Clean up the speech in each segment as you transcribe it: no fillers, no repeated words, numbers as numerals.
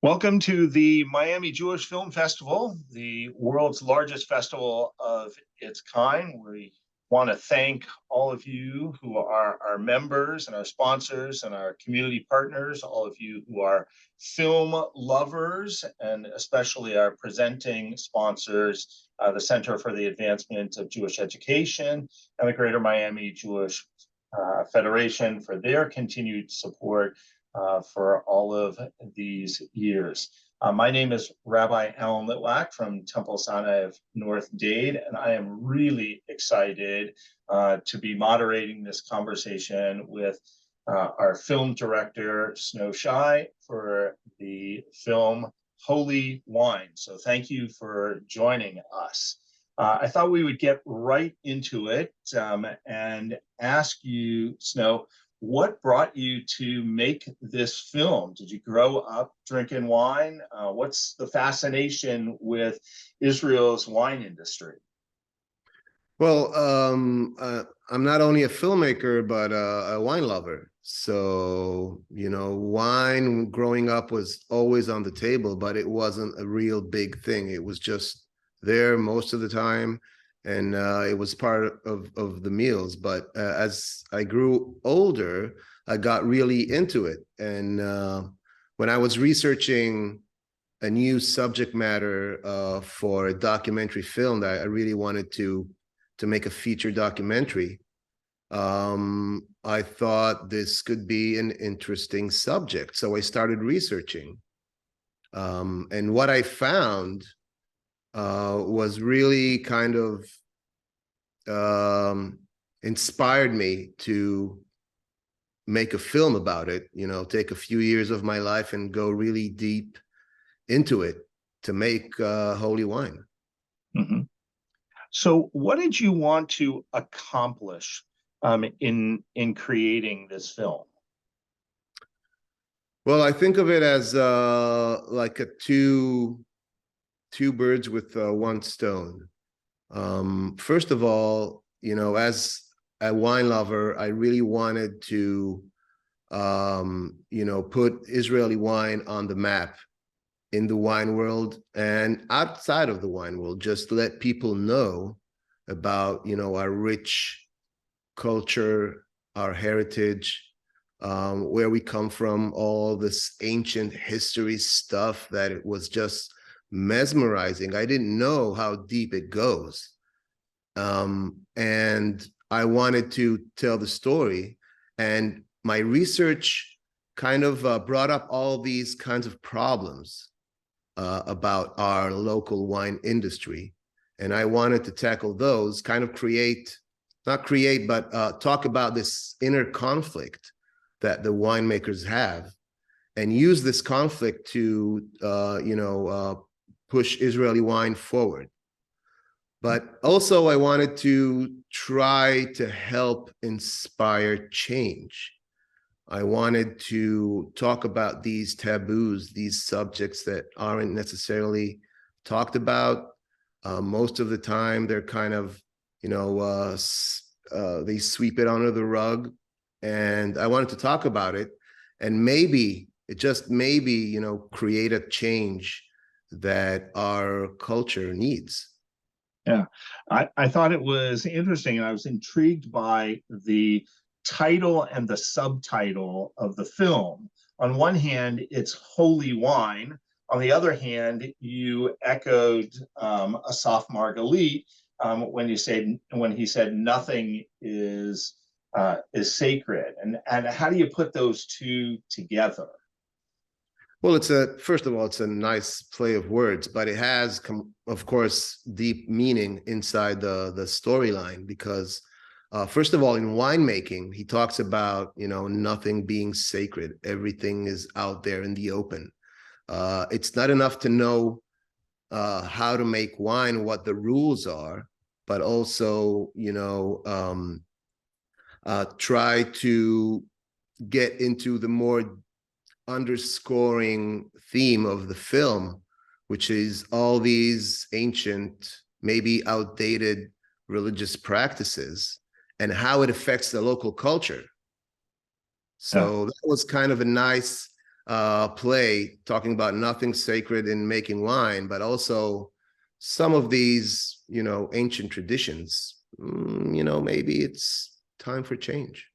Welcome to the Miami Jewish Film Festival, the world's largest festival of its kind. We want to thank all of you who are our members and our sponsors and our community partners, all of you who are film lovers, and especially our presenting sponsors, the Center for the Advancement of Jewish Education and the Greater Miami Jewish Federation for their continued support for all of these years. My name is Rabbi Alan Litwack from Temple Sinai of North Dade, and I am really excited to be moderating this conversation with our film director, Shai, for the film Holy Wine. So thank you for joining us. I thought we would get right into it and ask you, Snow, what brought you to make this film? Did you grow up drinking wine? What's the fascination with Israel's wine industry? Well, I'm not only a filmmaker, but a wine lover. So, wine growing up was always on the table, but it wasn't a real big thing. It was just there most of the time, and it was part of the meals. But as I grew older, I got really into it. And when I was researching a new subject matter for a documentary film that I really wanted to make a feature documentary, I thought this could be an interesting subject. So I started researching. And what I found was really kind of inspired me to make a film about it, take a few years of my life and go really deep into it to make holy wine. Mm-hmm. So what did you want to accomplish in creating this film? Well, I think of it as like a two birds with one stone. First of all, as a wine lover, I really wanted to, put Israeli wine on the map in the wine world and outside of the wine world, just let people know about, our rich culture, our heritage, where we come from, all this ancient history stuff that it was just mesmerizing. I didn't know how deep it goes. And I wanted to tell the story. And my research kind of brought up all these kinds of problems about our local wine industry. And I wanted to tackle those, kind of talk about this inner conflict that the winemakers have and use this conflict to, push Israeli wine forward. But also I wanted to try to help inspire change. I wanted to talk about these taboos, these subjects that aren't necessarily talked about. Most of the time, they're kind of, they sweep it under the rug. And I wanted to talk about it and maybe, create a change that our culture needs. Yeah, I thought it was interesting, and I was intrigued by the title and the subtitle of the film. On one hand, it's holy wine. On the other hand, you echoed Asaf Margalit when he said nothing is sacred. And how do you put those two together? Well, first of all, it's a nice play of words, but it has, of course, deep meaning inside the storyline because, first of all, in winemaking, he talks about, nothing being sacred. Everything is out there in the open. It's not enough to know how to make wine, what the rules are, but also, try to get into the more underscoring theme of the film, which is all these ancient, maybe outdated religious practices and how it affects the local culture. So that was kind of a nice play, talking about nothing sacred in making wine, but also some of these, ancient traditions. Maybe it's time for change.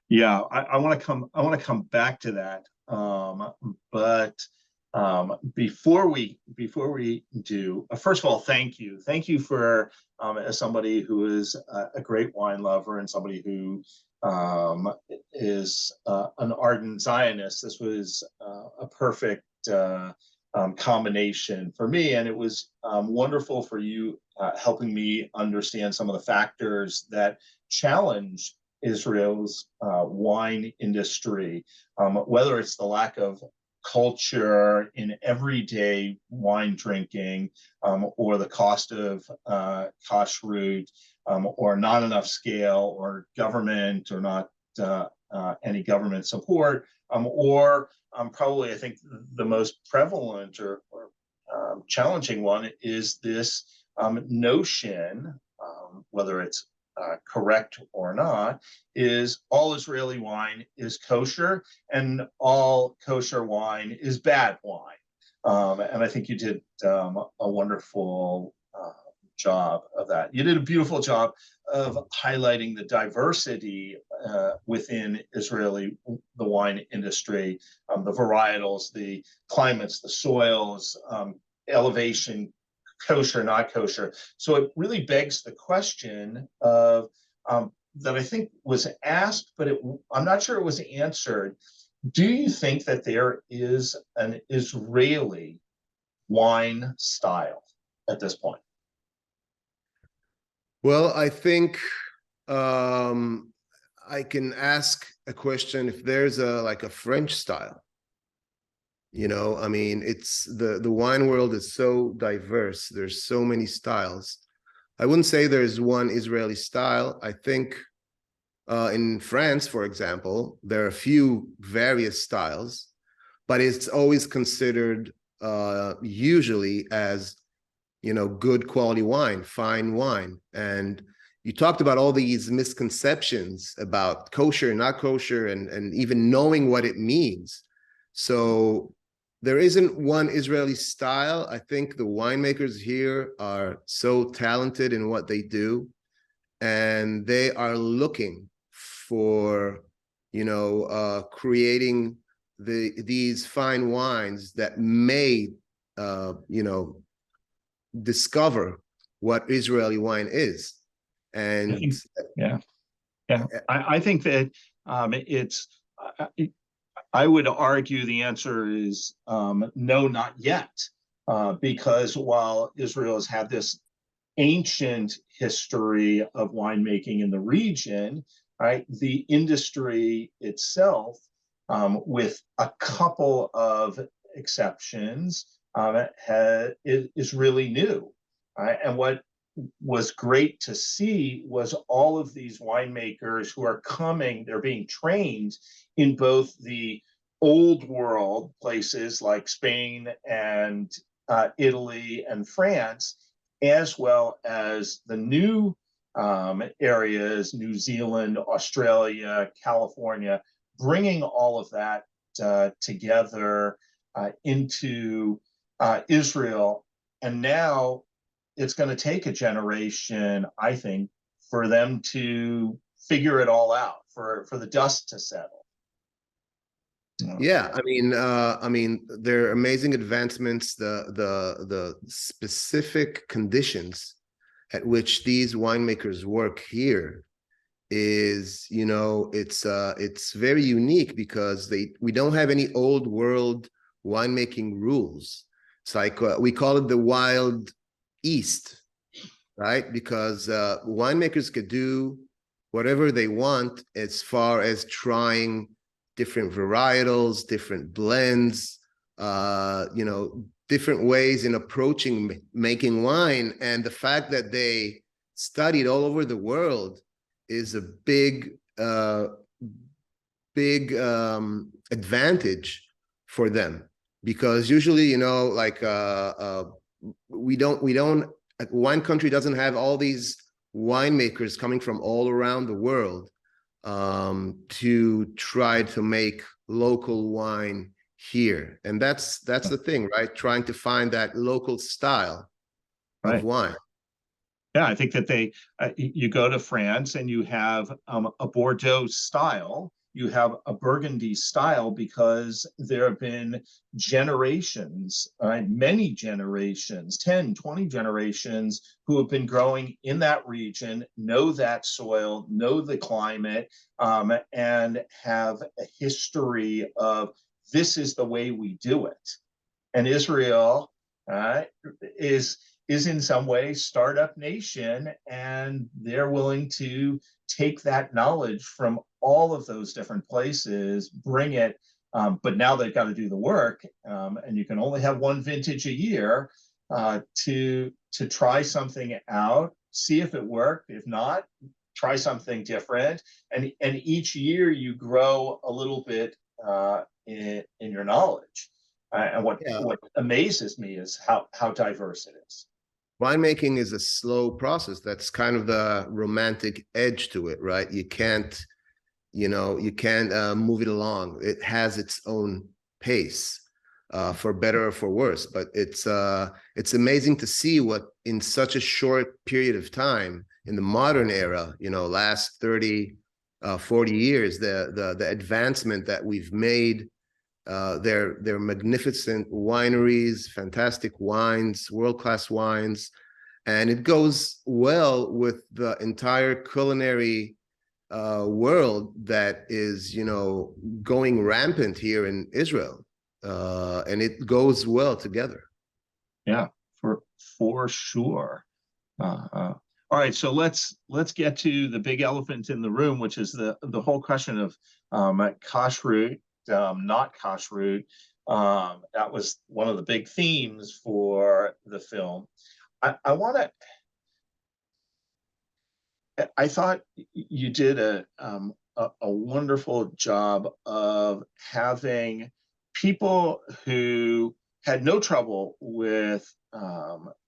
Yeah, I want to come back to that. But before we do, first of all, thank you for as somebody who is a great wine lover and somebody who is an ardent Zionist. This was a perfect combination for me, and it was wonderful for you helping me understand some of the factors that challenge Israel's wine industry, whether it's the lack of culture in everyday wine drinking, or the cost of kashrut, or not enough scale, or government, or not any government support, or probably I think the most prevalent or challenging one is this notion, whether it's correct or not, is all Israeli wine is kosher and all kosher wine is bad wine. And I think you did a wonderful job of that. You did a beautiful job of highlighting the diversity within the wine industry, the varietals, the climates, the soils, elevation, kosher, not kosher. So it really begs the question of that I think was asked, but I'm not sure it was answered. Do you think that there is an Israeli wine style at this point? Well, I think I can ask a question if there's a French style. I mean, it's the wine world is so diverse. There's so many styles. I wouldn't say there's one Israeli style. I think in France, for example, there are a few various styles, but it's always considered usually as, good quality wine, fine wine. And you talked about all these misconceptions about kosher, not kosher, and even knowing what it means. So there isn't one Israeli style. I think the winemakers here are so talented in what they do, and they are looking for, creating these fine wines that may, discover what Israeli wine is. And yeah, yeah, I think that it's. I would argue the answer is no, not yet, because while Israel has had this ancient history of winemaking in the region, right, the industry itself, with a couple of exceptions, is really new. Right? And what was great to see was all of these winemakers who are coming, they're being trained in both the old world places like Spain and Italy and France, as well as the new areas, New Zealand, Australia, California, bringing all of that together into Israel. And now it's going to take a generation, I think, for them to figure it all out, for the dust to settle. Yeah, I mean, there are amazing advancements. The specific conditions at which these winemakers work here is, it's very unique because we don't have any old world winemaking rules. It's like we call it the Wild East, right? Because winemakers could do whatever they want as far as trying different varietals, different blends, different ways in approaching making wine. And the fact that they studied all over the world is a big advantage for them, because usually, we don't wine country doesn't have all these winemakers coming from all around the world to try to make local wine here. And that's the thing, right? Trying to find that local style of Right. wine. Yeah, I think that you go to France and you have a Bordeaux style, you have a Burgundy style, because there have been generations, many generations, 10, 20 generations, who have been growing in that region, know that soil, know the climate, and have a history of this is the way we do it. And Israel uh, is in some way startup nation, and they're willing to take that knowledge from all of those different places, bring it, but now they've got to do the work, and you can only have one vintage a year, to try something out, see if it worked. If not, try something different, and each year you grow a little bit in your knowledge. And Yeah. what amazes me is how diverse it is. Winemaking is a slow process. That's kind of the romantic edge to it, right? You can't move it along. It has its own pace, for better or for worse. But it's amazing to see what in such a short period of time in the modern era, last 30, 40 years, the advancement that we've made. They're magnificent wineries, fantastic wines, world-class wines, and it goes well with the entire culinary world that is, going rampant here in Israel, and it goes well together. Yeah, for sure. All right, so let's get to the big elephant in the room, which is the whole question of kashrut, not kashrut. That was one of the big themes for the film. I want to. I thought you did a wonderful job of having people who had no trouble with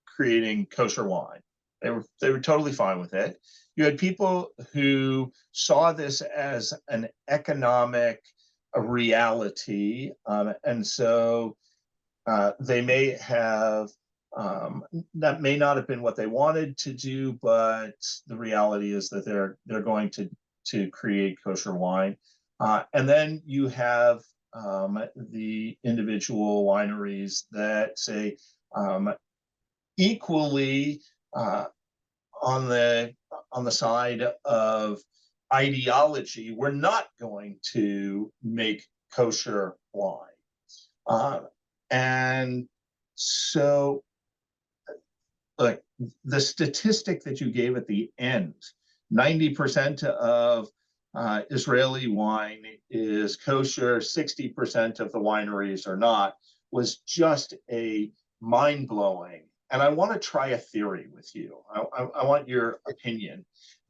creating kosher wine. They were totally fine with it. You had people who saw this as an economic reality, and so they may have that may not have been what they wanted to do, but the reality is that they're going to create kosher wine. And then you have the individual wineries that say equally on the side of ideology, we're not going to make kosher wine. And so, like, the statistic that you gave at the end, 90% of Israeli wine is kosher, 60% of the wineries are not, was just a mind-blowing. And I want to try a theory with you. I want your opinion.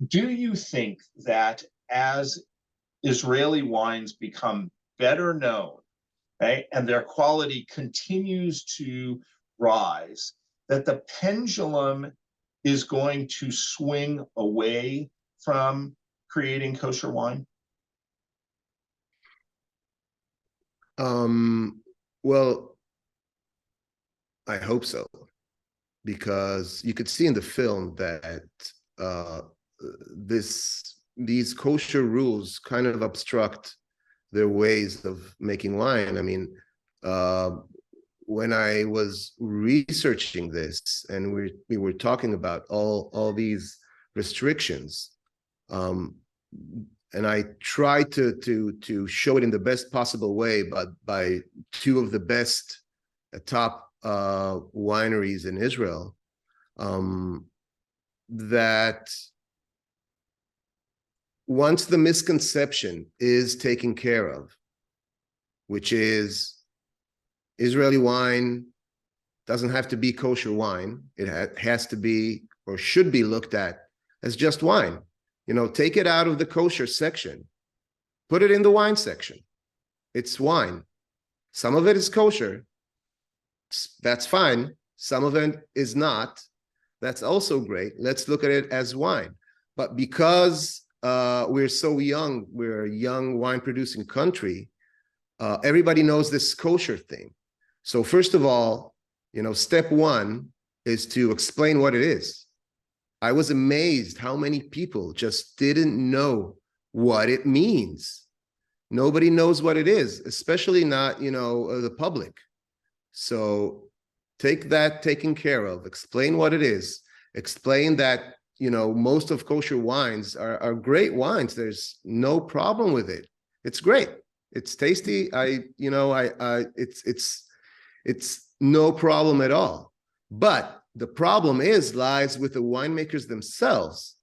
Do you think that as Israeli wines become better known, right, and their quality continues to rise, that the pendulum is going to swing away from creating kosher wine? Well, I hope so, because you could see in the film that uh, these kosher rules kind of obstruct their ways of making wine. I mean, when I was researching this and we were talking about all these restrictions, and I tried to show it in the best possible way, but by two of the best top wineries in Israel, that once the misconception is taken care of, which is Israeli wine doesn't have to be kosher wine. It has to be, or should be, looked at as just wine. Take it out of the kosher section, put it in the wine section. It's wine. Some of it is kosher. That's fine. Some of it is not. That's also great. Let's look at it as wine. But because we're so young, we're a young wine producing country, everybody knows this kosher thing. So first of all, step one is to explain what it is. I was amazed how many people just didn't know what it means. Nobody knows what it is, especially not, the public. So take that taken care of, explain what it is, explain that, most of kosher wines are great wines. There's no problem with it. It's great. It's tasty. It's no problem at all. But the problem lies with the winemakers themselves,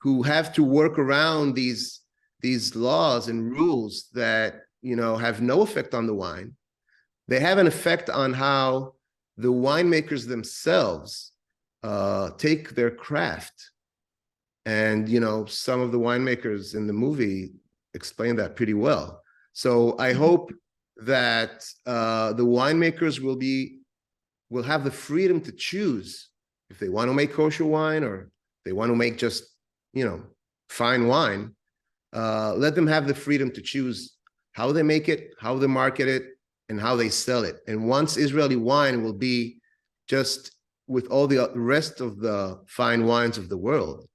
who have to work around these laws and rules that, have no effect on the wine. They have an effect on how the winemakers themselves take their craft. And, some of the winemakers in the movie explain that pretty well. So I hope that the winemakers will have the freedom to choose if they want to make kosher wine or they want to make just, fine wine. Let them have the freedom to choose how they make it, how they market it, and how they sell it. And once Israeli wine will be just with all the rest of the fine wines of the world,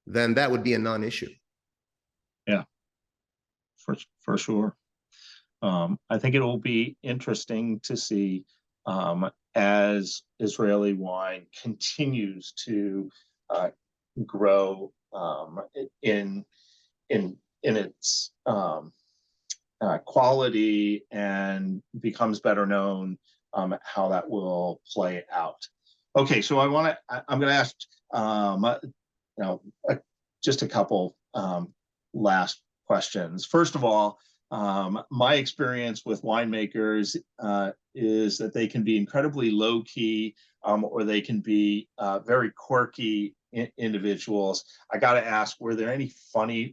then that would be a non-issue. Yeah, for sure. I think it will be interesting to see as Israeli wine continues to grow in its quality and becomes better known, how that will play out. Okay, so I'm going to ask just a couple last questions. First of all, my experience with winemakers is that they can be incredibly low key, or they can be very quirky individuals. I got to ask, were there any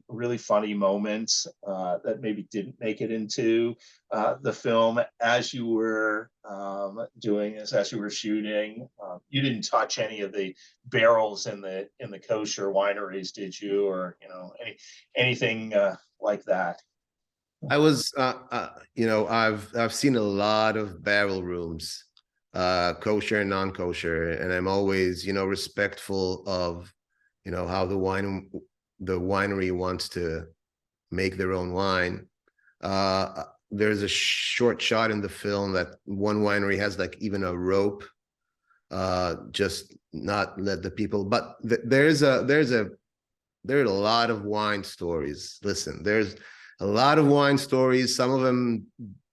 really funny moments that maybe didn't make it into the film as you were as you were shooting? You didn't touch any of the barrels in the kosher wineries, did you? Or anything like that? I was, I've seen a lot of barrel rooms, kosher and non-kosher, and I'm always, respectful of, how the winery wants to make their own wine. There's a short shot in the film that one winery has like even a rope, just not let the people. But there are a lot of wine stories. Listen, there's a lot of wine stories. Some of them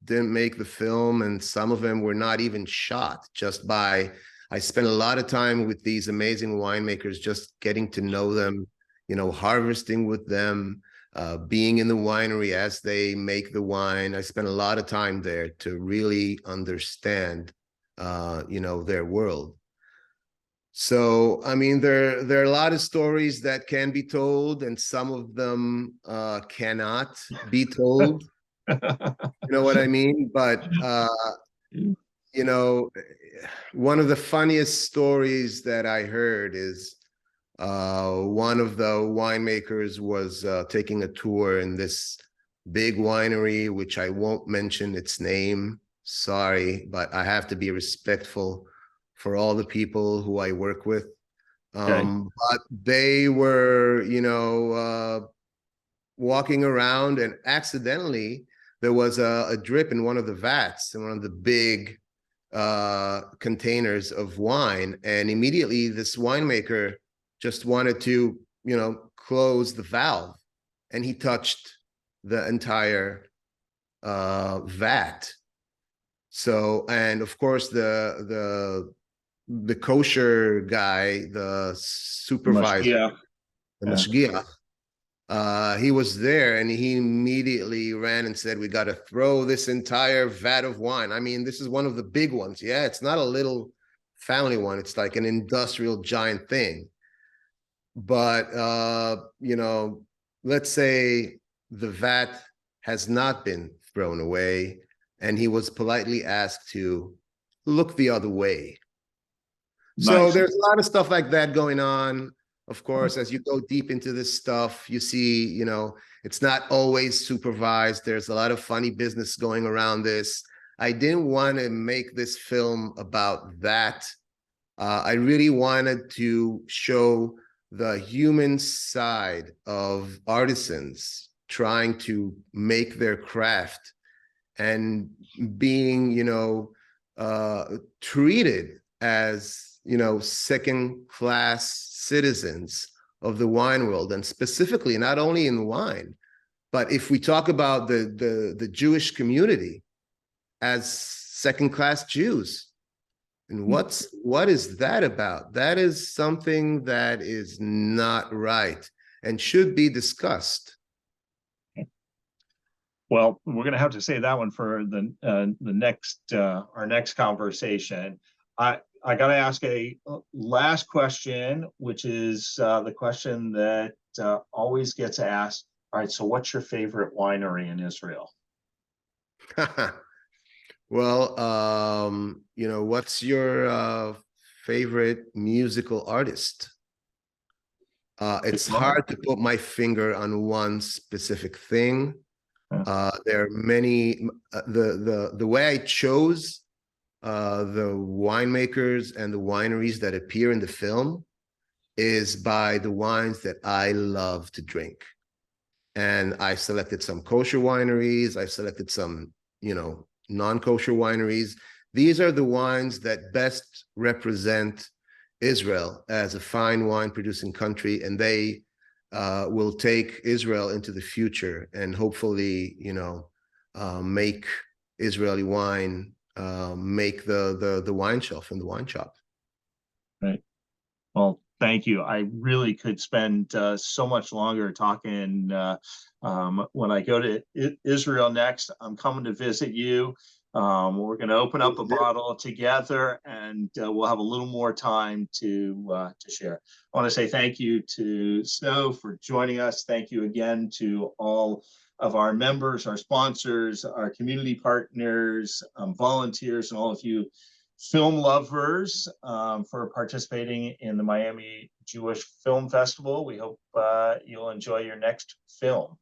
didn't make the film, and some of them were not even shot. I spent a lot of time with these amazing winemakers, just getting to know them, harvesting with them, being in the winery as they make the wine. I spent a lot of time there to really understand, their world. So, I mean, there are a lot of stories that can be told, and some of them cannot be told. You know what I mean? But, one of the funniest stories that I heard is one of the winemakers was taking a tour in this big winery, which I won't mention its name. Sorry, but I have to be respectful for all the people who I work with. Okay. But they were, walking around, and accidentally there was a drip in one of the vats, in one of the big containers of wine. And immediately this winemaker just wanted to, close the valve, and he touched the entire vat. So, and of course, the kosher guy, the supervisor, the mashgiach, he was there, and he immediately ran and said, "We got to throw this entire vat of wine." I mean, this is one of the big ones. Yeah, it's not a little family one. It's like an industrial giant thing. But, let's say the vat has not been thrown away, and he was politely asked to look the other way. So Nice. there's a lot of stuff like that going on. Of course, as you go deep into this stuff, you see, it's not always supervised. There's a lot of funny business going around this. I didn't want to make this film about that. I really wanted to show the human side of artisans trying to make their craft and being, treated as, second class citizens of the wine world, and specifically not only in wine, but if we talk about the Jewish community as second class Jews. And what is that about? That is something that is not right and should be discussed. Well, we're going to have to say that one for the next our next conversation. I got to ask a last question, which is the question that always gets asked. All right, so what's your favorite winery in Israel? Well, what's your favorite musical artist? It's hard to put my finger on one specific thing. There are many. The way I chose the winemakers and the wineries that appear in the film is by the wines that I love to drink. And I selected some kosher wineries. I selected some, non-kosher wineries. These are the wines that best represent Israel as a fine wine producing country, and they will take Israel into the future and hopefully, make Israeli wine make the wine shelf and the wine shop. Right. Well, thank you. I really could spend so much longer talking. When I go to Israel next, I'm coming to visit you. We're going to open up a bottle together, and we'll have a little more time to share. I want to say thank you to Snow for joining us. Thank you again to all of our members, our sponsors, our community partners, volunteers, and all of you film lovers for participating in the Miami Jewish Film Festival. We hope you'll enjoy your next film.